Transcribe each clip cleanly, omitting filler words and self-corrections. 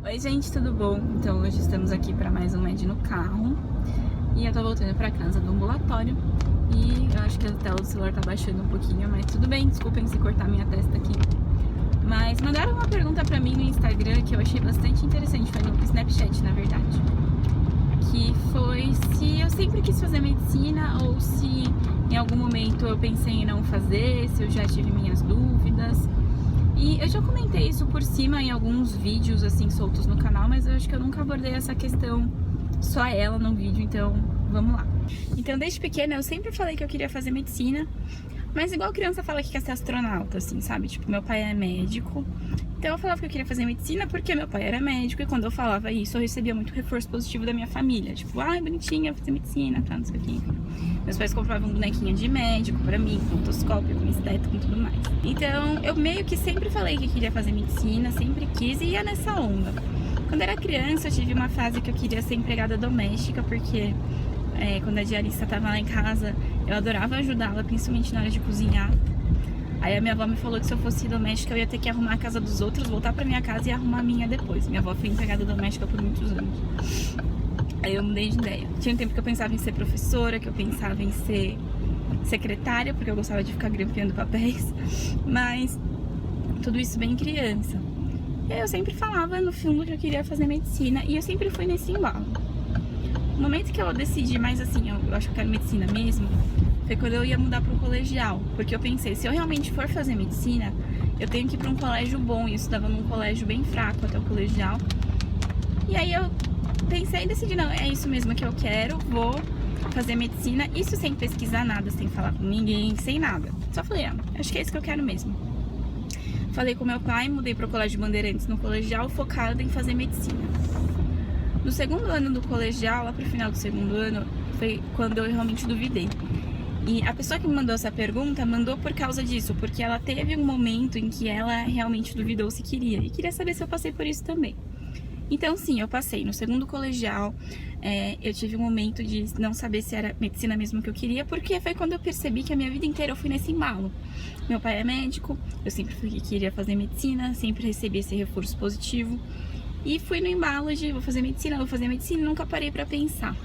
Oi gente, tudo bom? Então hoje estamos aqui para mais um Med no carro e eu tô voltando para casa do ambulatório e eu acho que a tela do celular tá baixando um pouquinho, mas tudo bem, desculpem se cortar minha testa aqui. Mas mandaram uma pergunta para mim no Instagram que eu achei bastante interessante, foi no Snapchat na verdade, que foi se eu sempre quis fazer medicina ou se em algum momento eu pensei em não fazer, se eu já tive minhas dúvidas. E eu já comentei isso por cima em alguns vídeos assim soltos no canal, mas eu acho que eu nunca abordei essa questão, só ela no vídeo, então vamos lá. Então desde pequena eu sempre falei que eu queria fazer medicina, mas igual criança fala que quer ser astronauta, assim, sabe? Tipo, meu pai é médico, então eu falava que eu queria fazer medicina porque meu pai era médico, e quando eu falava isso eu recebia muito reforço positivo da minha família, tipo, ai, bonitinha, fazer medicina, tá, não sei o que, enfim. Meus pais compravam bonequinha de médico pra mim, com otoscópio, com esteto, com tudo mais. Então eu meio que sempre falei que queria fazer medicina, sempre quis e ia nessa onda. Quando era criança eu tive uma fase que eu queria ser empregada doméstica, porque quando a diarista tava lá em casa, eu adorava ajudá-la, principalmente na hora de cozinhar. Aí a minha avó me falou que se eu fosse doméstica eu ia ter que arrumar a casa dos outros, voltar pra minha casa e arrumar a minha depois. Minha avó foi empregada doméstica por muitos anos. Aí eu mudei de ideia. Tinha um tempo que eu pensava em ser professora, que eu pensava em ser secretária, porque eu gostava de ficar grampeando papéis. Mas tudo isso bem criança. E aí eu sempre falava no fundo que eu queria fazer medicina e eu sempre fui nesse embalo. No momento que eu decidi mais assim, eu acho que eu quero medicina mesmo, foi quando eu ia mudar pro colegial. Porque eu pensei, se eu realmente for fazer medicina, eu tenho que ir pra um colégio bom. E eu estudava num colégio bem fraco até o colegial. E aí eu pensei e decidi, não, é isso mesmo que eu quero, vou fazer medicina, isso sem pesquisar nada, sem falar com ninguém, sem nada. Só falei, acho que é isso que eu quero mesmo. Falei com meu pai, mudei pro Colégio Bandeirantes no colegial, focada em fazer medicina. No segundo ano do colegial, lá pro final do segundo ano, foi quando eu realmente duvidei. E a pessoa que me mandou essa pergunta, mandou por causa disso, porque ela teve um momento em que ela realmente duvidou se queria, e queria saber se eu passei por isso também. Então sim, eu passei. No segundo colegial, eu tive um momento de não saber se era medicina mesmo que eu queria, porque foi quando eu percebi que a minha vida inteira eu fui nesse embalo. Meu pai é médico, eu sempre fui que queria fazer medicina, sempre recebi esse reforço positivo. E fui no embalo de vou fazer medicina, e nunca parei pra pensar.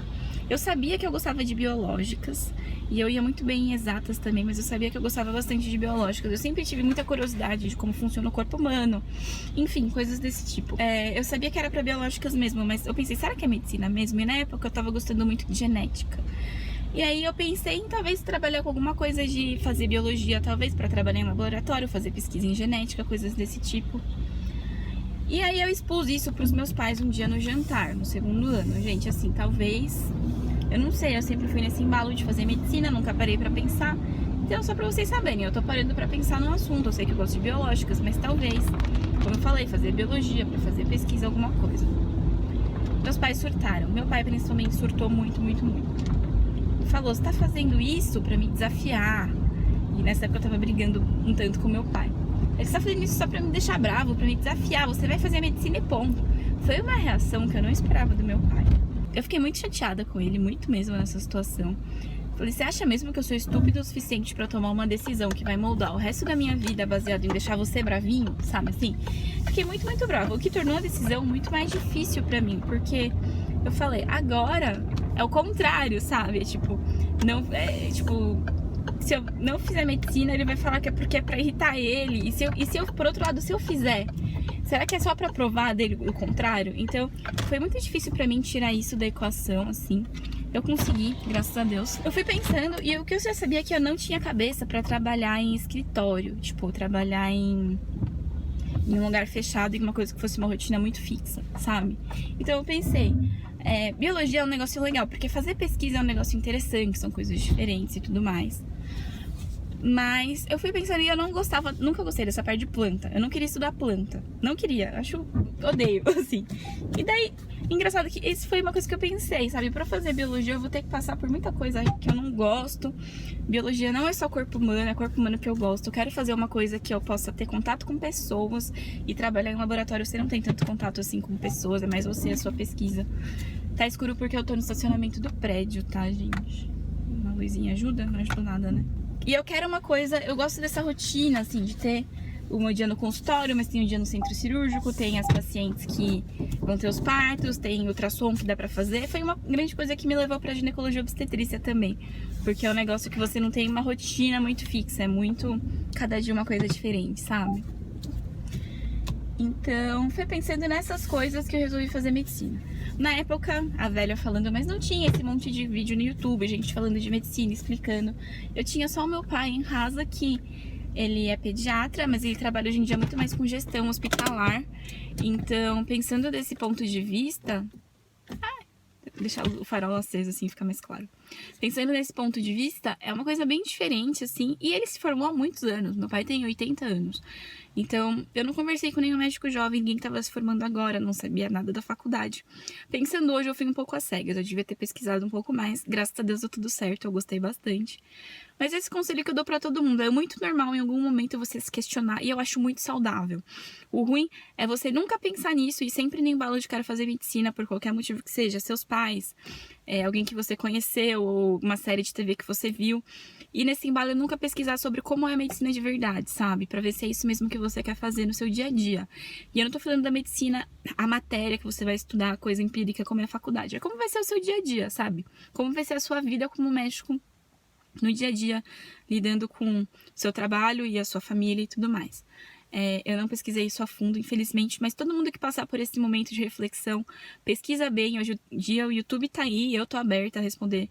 Eu sabia que eu gostava de biológicas, e eu ia muito bem em exatas também, mas eu sabia que eu gostava bastante de biológicas. Eu sempre tive muita curiosidade de como funciona o corpo humano, enfim, coisas desse tipo. Eu sabia que era pra biológicas mesmo, mas eu pensei, será que é medicina mesmo? E na época eu tava gostando muito de genética. E aí eu pensei em talvez trabalhar com alguma coisa de fazer biologia, talvez pra trabalhar em laboratório, fazer pesquisa em genética, coisas desse tipo. E aí eu expus isso pros meus pais um dia no jantar, no segundo ano. Gente, assim, talvez... Eu não sei, eu sempre fui nesse embalo de fazer medicina, nunca parei pra pensar. Então, só pra vocês saberem, eu tô parando pra pensar no assunto. Eu sei que eu gosto de biológicas, mas talvez, como eu falei, fazer biologia, pra fazer pesquisa, alguma coisa. Meus pais surtaram. Meu pai, principalmente, surtou muito, muito, muito. Falou, você tá fazendo isso pra me desafiar. E nessa época eu tava brigando um tanto com meu pai. Ele tá fazendo isso só pra me deixar bravo, pra me desafiar. Você vai fazer medicina e ponto. Foi uma reação que eu não esperava do meu pai. Eu fiquei muito chateada com ele, muito mesmo nessa situação. Falei, você acha mesmo que eu sou estúpida o suficiente pra tomar uma decisão que vai moldar o resto da minha vida baseado em deixar você bravinho, sabe assim? Fiquei muito, muito brava, o que tornou a decisão muito mais difícil pra mim, porque eu falei, agora é o contrário, sabe? Se eu não fizer medicina, ele vai falar que é porque é pra irritar ele. E se eu, por outro lado, se eu fizer, será que é só pra provar dele o contrário? Então, foi muito difícil pra mim tirar isso da equação, assim. Eu consegui, graças a Deus. Eu fui pensando, e o que eu já sabia é que eu não tinha cabeça pra trabalhar em escritório. Tipo, trabalhar em um lugar fechado, em uma coisa que fosse uma rotina muito fixa, sabe? Então eu pensei, biologia é um negócio legal, porque fazer pesquisa é um negócio interessante, são coisas diferentes e tudo mais. Mas eu fui pensando e eu não gostava, nunca gostei dessa parte de planta. Eu não queria estudar planta. Não queria, odeio, assim. E daí, engraçado que isso foi uma coisa que eu pensei, sabe? Pra fazer biologia eu vou ter que passar por muita coisa que eu não gosto. Biologia não é só corpo humano, é corpo humano que eu gosto. Eu quero fazer uma coisa que eu possa ter contato com pessoas e trabalhar em laboratório. Você não tem tanto contato assim com pessoas, é mais você, a sua pesquisa. Tá escuro porque eu tô no estacionamento do prédio, tá, gente? Uma luzinha ajuda? Não ajuda nada, né? E eu quero uma coisa, eu gosto dessa rotina, assim, de ter um dia no consultório, mas tem um dia no centro cirúrgico, tem as pacientes que vão ter os partos, tem ultrassom que dá pra fazer. Foi uma grande coisa que me levou pra ginecologia obstetrícia também, porque é um negócio que você não tem uma rotina muito fixa, é muito, cada dia uma coisa diferente, sabe? Então, foi pensando nessas coisas que eu resolvi fazer medicina. Na época, a velha falando, mas não tinha esse monte de vídeo no YouTube, gente falando de medicina, explicando. Eu tinha só o meu pai em casa, que ele é pediatra, mas ele trabalha hoje em dia muito mais com gestão hospitalar. Então, pensando desse ponto de vista... deixar o farol aceso assim fica mais claro. Pensando nesse ponto de vista, é uma coisa bem diferente, assim, e ele se formou há muitos anos. Meu pai tem 80 anos. Então, eu não conversei com nenhum médico jovem, ninguém que estava se formando agora, não sabia nada da faculdade. Pensando hoje, eu fui um pouco às cegas, eu devia ter pesquisado um pouco mais. Graças a Deus deu tudo certo, eu gostei bastante. Mas esse conselho que eu dou pra todo mundo, é muito normal em algum momento você se questionar, e eu acho muito saudável. O ruim é você nunca pensar nisso e sempre no embalo de cara fazer medicina, por qualquer motivo que seja, seus pais, alguém que você conheceu, ou uma série de TV que você viu. E nesse embalo eu nunca pesquisar sobre como é a medicina de verdade, sabe? Pra ver se é isso mesmo que você quer fazer no seu dia a dia. E eu não tô falando da medicina, a matéria que você vai estudar, a coisa empírica como é a faculdade. É como vai ser o seu dia a dia, sabe? Como vai ser a sua vida como médico no dia a dia, lidando com o seu trabalho e a sua família e tudo mais. Eu não pesquisei isso a fundo, infelizmente, mas todo mundo que passar por esse momento de reflexão, pesquisa bem. Hoje em dia o YouTube tá aí, eu tô aberta a responder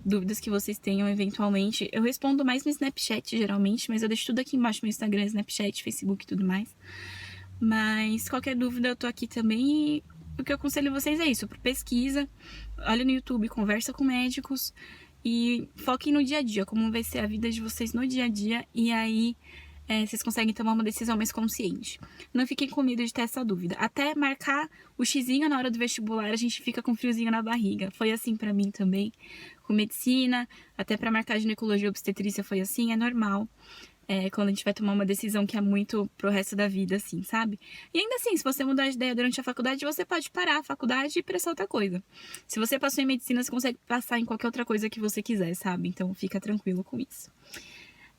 dúvidas que vocês tenham eventualmente. Eu respondo mais no Snapchat, geralmente, mas eu deixo tudo aqui embaixo no Instagram, Snapchat, Facebook e tudo mais. Mas qualquer dúvida eu tô aqui também, e o que eu aconselho vocês é isso: pesquisa, olha no YouTube, conversa com médicos e foquem no dia a dia, como vai ser a vida de vocês no dia a dia, e aí vocês conseguem tomar uma decisão mais consciente. Não fiquem com medo de ter essa dúvida. Até marcar o xizinho na hora do vestibular, a gente fica com friozinho na barriga. Foi assim pra mim também, com medicina, até pra marcar ginecologia obstetrícia foi assim, é normal. Quando a gente vai tomar uma decisão que é muito pro resto da vida, assim, sabe? E ainda assim, se você mudar de ideia durante a faculdade, você pode parar a faculdade e prestar outra coisa. Se você passou em medicina, você consegue passar em qualquer outra coisa que você quiser, sabe? Então fica tranquilo com isso.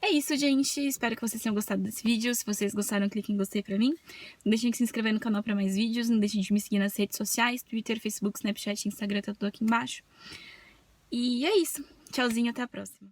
É isso, gente. Espero que vocês tenham gostado desse vídeo. Se vocês gostaram, clique em gostei pra mim. Não deixem de se inscrever no canal pra mais vídeos. Não deixem de me seguir nas redes sociais, Twitter, Facebook, Snapchat, Instagram, tá tudo aqui embaixo. E é isso. Tchauzinho, até a próxima.